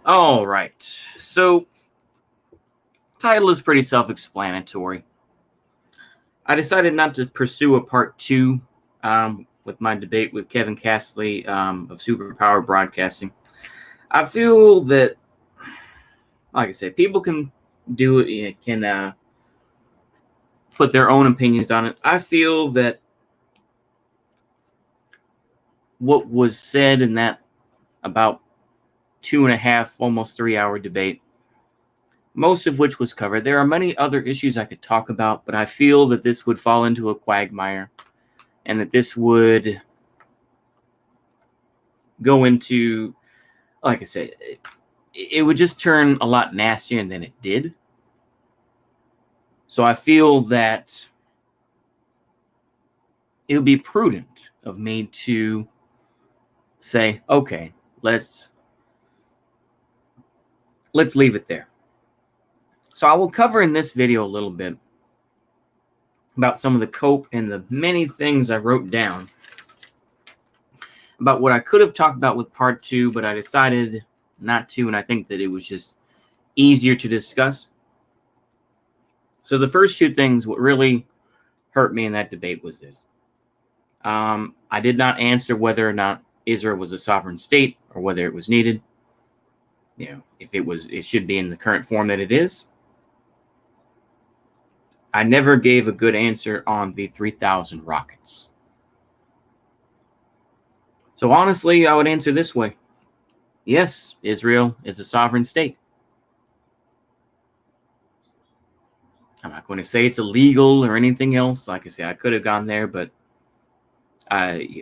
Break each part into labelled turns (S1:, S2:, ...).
S1: All right. So, title is pretty self-explanatory. I decided not to pursue a part two with my debate with Kevin Castley of Superpower Broadcasting. I feel that, like I said, people can do it, can put their own opinions on it. I feel that what was said in that about 2.5, almost 3 hour debate, most of which was covered. There are many other issues I could talk about, but I feel that this would fall into a quagmire and that this would go into, like I said, it would just turn a lot nastier than it did. So I feel that it would be prudent of me to say, okay, let's leave it there. So I will cover in this video a little bit about some of the cope and the many things I wrote down about what I could have talked about with part two, but I decided not to, and I think that it was just easier to discuss. So the first two things, what really hurt me in that debate was this. I did not answer whether or not Israel was a sovereign state or whether it was needed. If it should be in the current form that it is. I never gave a good answer on the 3,000 rockets. So honestly, I would answer this way. Yes, Israel is a sovereign state. I'm not going to say it's illegal or anything else. Like I said, I could have gone there, but and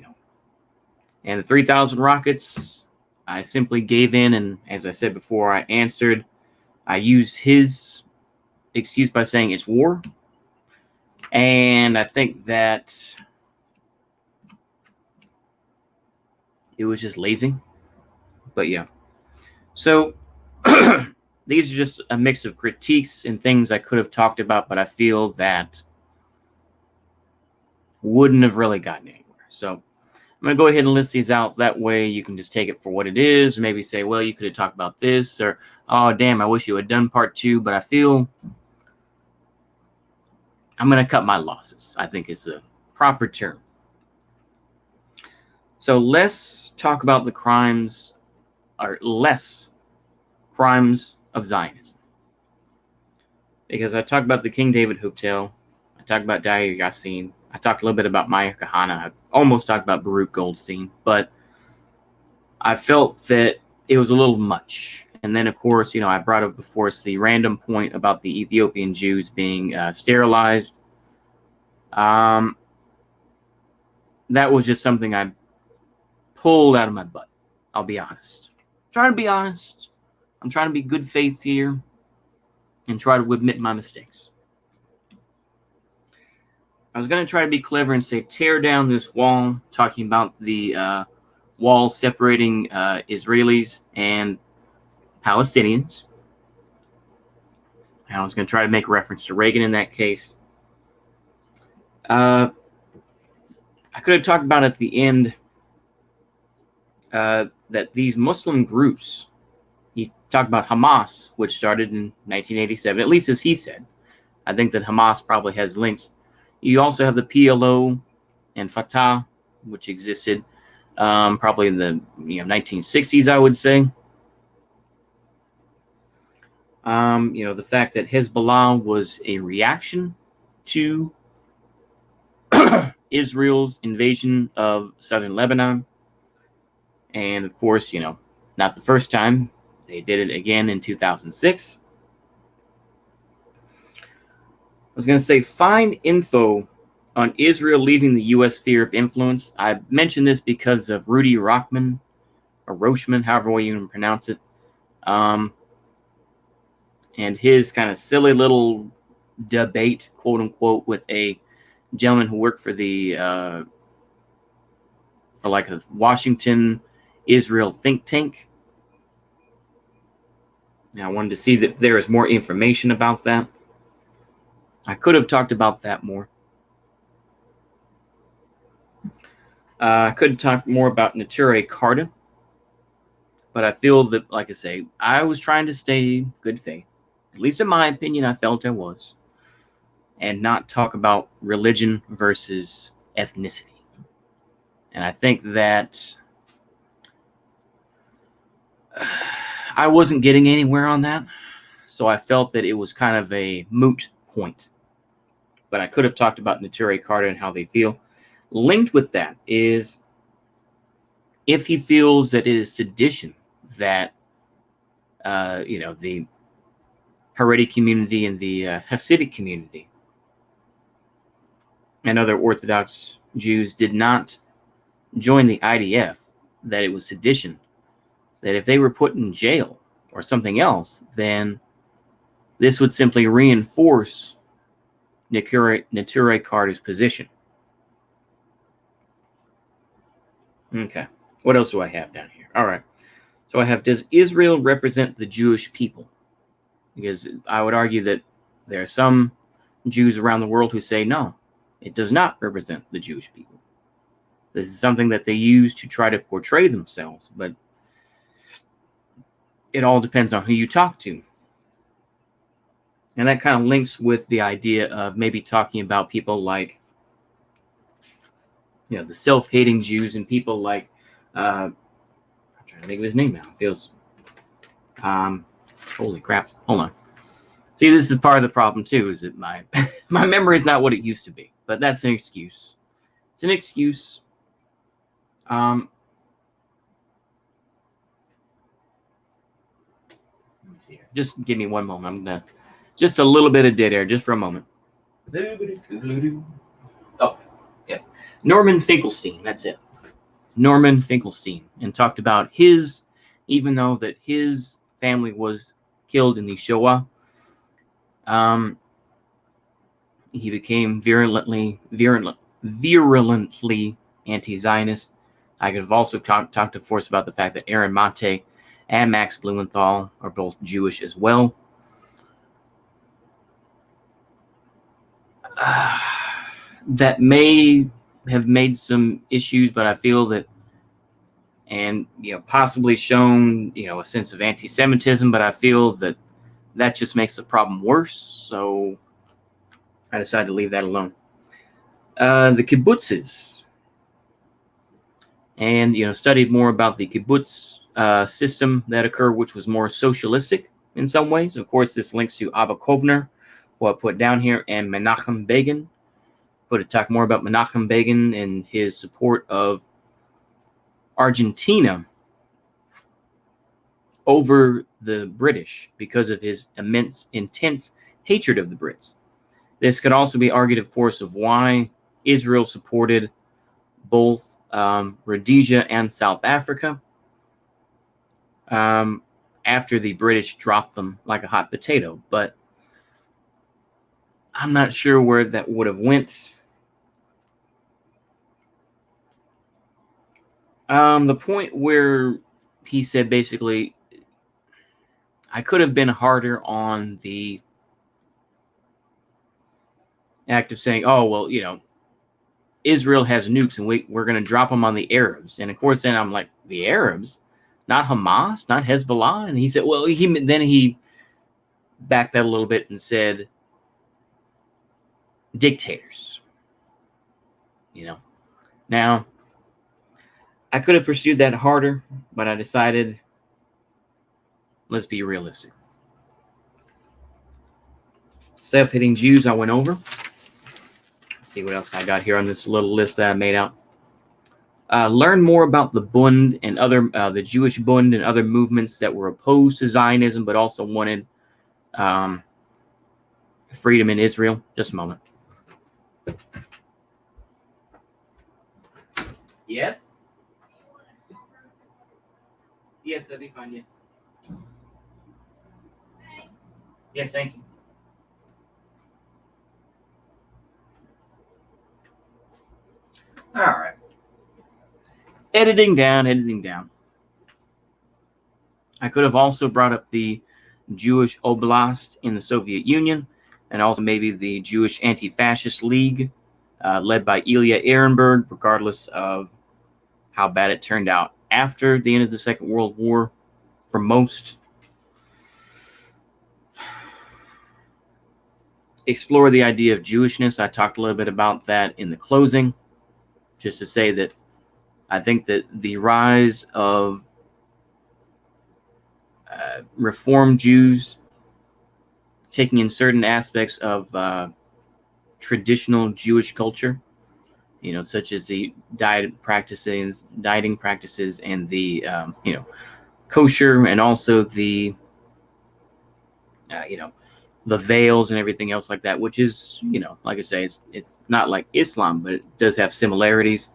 S1: the 3,000 rockets, I simply gave in, and as I said before, I answered. I used his excuse by saying it's war, and I think that it was just lazy. But yeah, so these are just a mix of critiques and things I could have talked about, but I feel that wouldn't have really gotten anywhere. So I'm going to go ahead and list these out. That way you can just take it for what it is. Or maybe say, well, you could have talked about this, or, oh, damn, I wish you had done part two. But I feel I'm going to cut my losses, I think is the proper term. So let's talk about the crimes, or less crimes of Zionism. Because I talked about the King David Hotel. I talked about Dair Yassin. I talked a little bit about Maya Kahana. I almost talked about Baruch Goldstein. But I felt that it was a little much. And then, of course, I brought up, of course, the random point about the Ethiopian Jews being sterilized. That was just something I pulled out of my butt. I'll be honest. I'm trying to be honest. I'm trying to be good faith here and try to admit my mistakes. I was going to try to be clever and say, tear down this wall, talking about the wall separating Israelis and Palestinians. And I was going to try to make reference to Reagan in that case. I could have talked about at the end that these Muslim groups, he talked about Hamas, which started in 1987, at least as he said. I think that Hamas probably has links. You also have the PLO and Fatah, which existed probably in the 1960s, I would say. The fact that Hezbollah was a reaction to Israel's invasion of southern Lebanon. And of course, not the first time. They did it again in 2006. I was going to say, find info on Israel leaving the U.S. sphere of influence. I mentioned this because of Rudy Rochman, or Rochman, however you can pronounce it, and his kind of silly little debate, quote unquote, with a gentleman who worked for the a Washington Israel think tank. Now, I wanted to see if there is more information about that. I could have talked about that more. I could talk more about Neturei Karta. But I feel that, like I say, I was trying to stay good faith. At least in my opinion, I felt I was. And not talk about religion versus ethnicity. And I think that I wasn't getting anywhere on that. So I felt that it was kind of a moot point. But I could have talked about Neturei Karta and how they feel. Linked with that is if he feels that it is sedition that, the Haredi community and the Hasidic community and other Orthodox Jews did not join the IDF, that it was sedition, that if they were put in jail or something else, then this would simply reinforce Neturei Karta's position. Okay. What else do I have down here? All right. So I have, does Israel represent the Jewish people? Because I would argue that there are some Jews around the world who say, no, it does not represent the Jewish people. This is something that they use to try to portray themselves, but it all depends on who you talk to. And that kind of links with the idea of maybe talking about people like, the self-hating Jews and people like, I'm trying to think of his name now. It feels, holy crap. Hold on. See, this is part of the problem too, is that my memory is not what it used to be, but that's an excuse. It's an excuse. Let me see here. Just give me one moment. I'm gonna just a little bit of dead air, just for a moment. Oh, yeah. Norman Finkelstein. That's it. Norman Finkelstein, and talked about his, even though that his family was killed in the Shoah, he became virulently anti-Zionist. I could have also talked, of course, about the fact that Aaron Mate and Max Blumenthal are both Jewish as well. That may have made some issues, but I feel that, and possibly shown a sense of anti-Semitism, but I feel that just makes the problem worse. So I decided to leave that alone. The kibbutzes, and studied more about the kibbutz system that occurred, which was more socialistic in some ways. Of course, this links to Abba Kovner, who I put down here, and Menachem Begin. To talk more about Menachem Begin and his support of Argentina over the British because of his intense hatred of the Brits. This could also be argued, of course, of why Israel supported both Rhodesia and South Africa after the British dropped them like a hot potato. But I'm not sure where that would have went. The point where he said basically, I could have been harder on the act of saying, oh, well, Israel has nukes and we're going to drop them on the Arabs. And of course, then I'm like, the Arabs? Not Hamas? Not Hezbollah? And he said, well, then he backed that a little bit and said, dictators. Now, I could have pursued that harder, but I decided, let's be realistic. Self-hating Jews I went over. Let's see what else I got here on this little list that I made out. Learn more about the Bund and other, the Jewish Bund and other movements that were opposed to Zionism, but also wanted freedom in Israel. Just a moment. Yes? Yes, that'd be fine, yes. Yes, thank you. All right. Editing down. I could have also brought up the Jewish Oblast in the Soviet Union, and also maybe the Jewish Anti-Fascist League, led by Ilya Ehrenberg, regardless of how bad it turned out after the end of the Second World War. for most, explore the idea of Jewishness. I talked a little bit about that in the closing, just to say that I think that the rise of Reform Jews taking in certain aspects of traditional Jewish culture, such as the dieting practices, and the kosher, and also the the veils and everything else like that, which is like I say, it's not like Islam, but it does have similarities.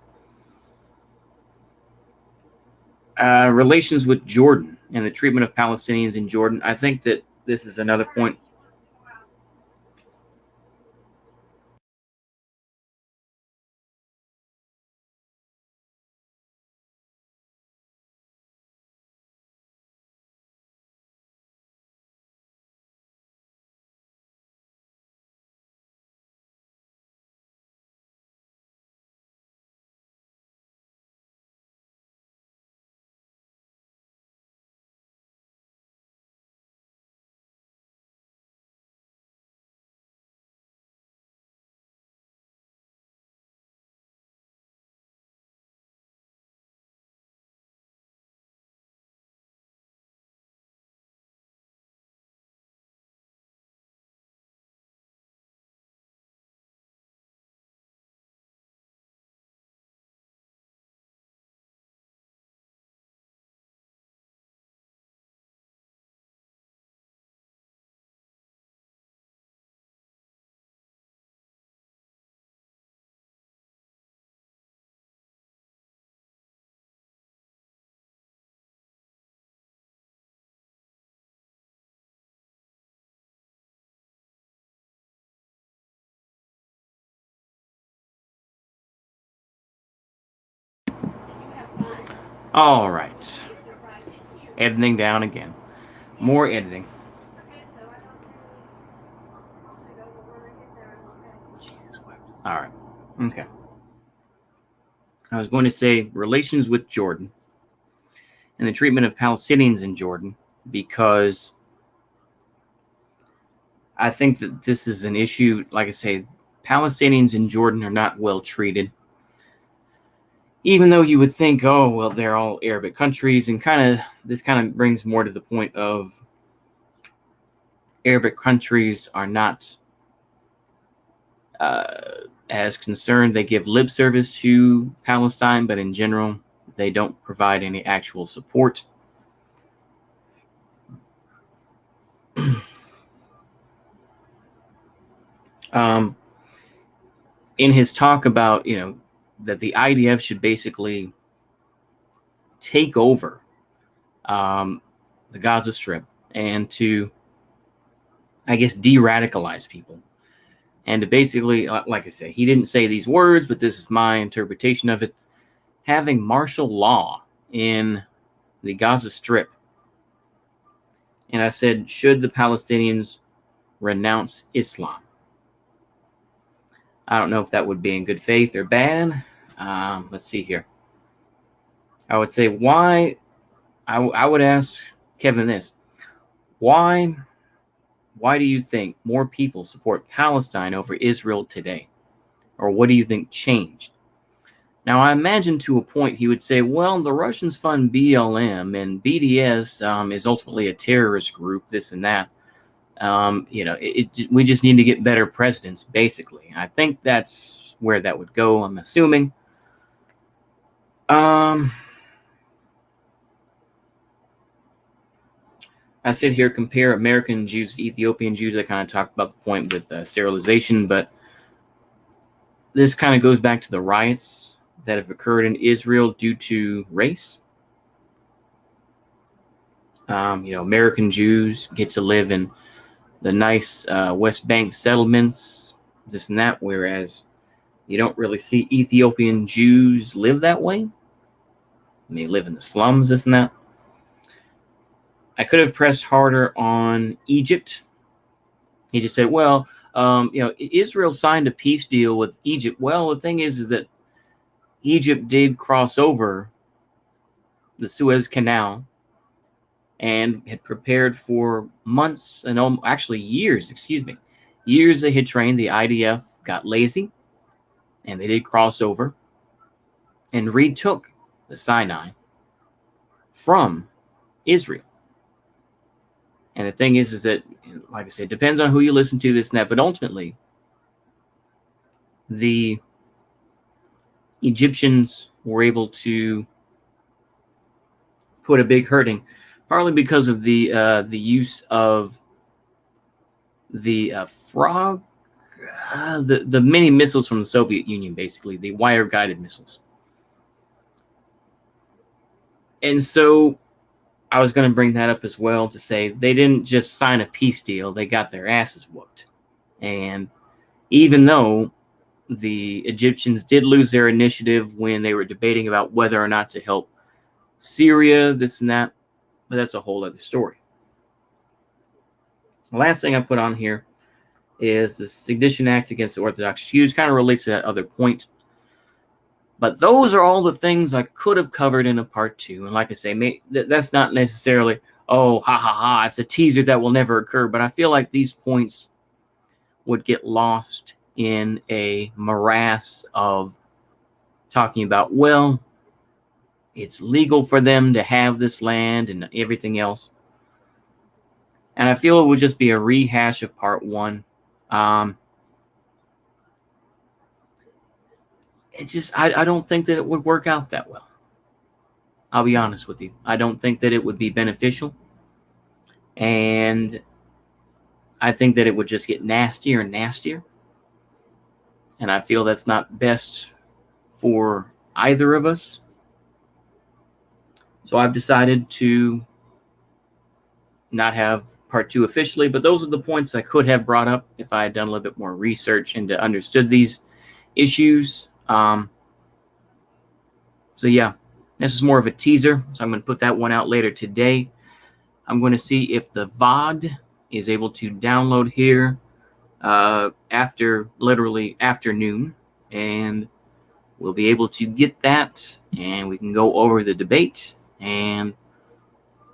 S1: Relations with Jordan and the treatment of Palestinians in Jordan. I think that this is another point. All right, editing down again. More editing. All right. Okay. I was going to say relations with Jordan and the treatment of Palestinians in Jordan, because I think that this is an issue. Like I say, Palestinians in Jordan are not well treated, even though you would think, oh, well, they're all Arabic countries, and this kind of brings more to the point of Arabic countries are not as concerned. They give lip service to Palestine, but in general, they don't provide any actual support. In his talk about, that the IDF should basically take over the Gaza Strip and to, I guess, de-radicalize people. And to basically, like I say, he didn't say these words, but this is my interpretation of it, having martial law in the Gaza Strip. And I said, should the Palestinians renounce Islam? I don't know if that would be in good faith or bad. Let's see here. I would say why. I would ask Kevin this: Why do you think more people support Palestine over Israel today, or what do you think changed? Now, I imagine to a point he would say, well, the Russians fund BLM, and BDS is ultimately a terrorist group, this and that. We just need to get better presidents, basically. I think that's where that would go, I'm assuming. I sit here, compare American Jews to Ethiopian Jews. I kind of talked about the point with sterilization, but this kind of goes back to the riots that have occurred in Israel due to race. American Jews get to live in the nice West Bank settlements, this and that, whereas you don't really see Ethiopian Jews live that way. They live in the slums, this and that. I could have pressed harder on Egypt. He just said, well, Israel signed a peace deal with Egypt. Well, the thing is that Egypt did cross over the Suez Canal and had prepared for months and actually years, years they had trained. The IDF got lazy, and they did cross over and retook the Sinai from Israel. And the thing is that, like I said, it depends on who you listen to, this and that, but ultimately, the Egyptians were able to put a big hurting, partly because of the use of the frog, the mini missiles from the Soviet Union, basically the wire guided missiles. And so I was going to bring that up as well, to say they didn't just sign a peace deal, they got their asses whooped. And even though the Egyptians did lose their initiative when they were debating about whether or not to help Syria, this and that, but that's a whole other story. The last thing I put on here is the Sedition Act against the Orthodox Jews. Kind of relates to that other point. But those are all the things I could have covered in a part 2. And like I say, that's not necessarily, oh, ha, ha, ha, it's a teaser that will never occur. But I feel like these points would get lost in a morass of talking about, well, it's legal for them to have this land and everything else. And I feel it would just be a rehash of part 1. I don't think that it would work out that well. I'll be honest with you. I don't think that it would be beneficial. And I think that it would just get nastier and nastier. And I feel that's not best for either of us. So I've decided to not have part 2 officially, but those are the points I could have brought up if I had done a little bit more research and understood these issues. So yeah, this is more of a teaser. So I'm going to put that one out later today. I'm going to see if the VOD is able to download here literally afternoon, and we'll be able to get that, and we can go over the debate and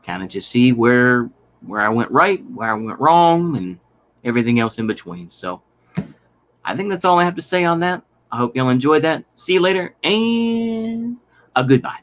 S1: kind of just see where I went right, where I went wrong, and everything else in between. So I think that's all I have to say on that. I hope y'all enjoyed that. See you later, and a goodbye.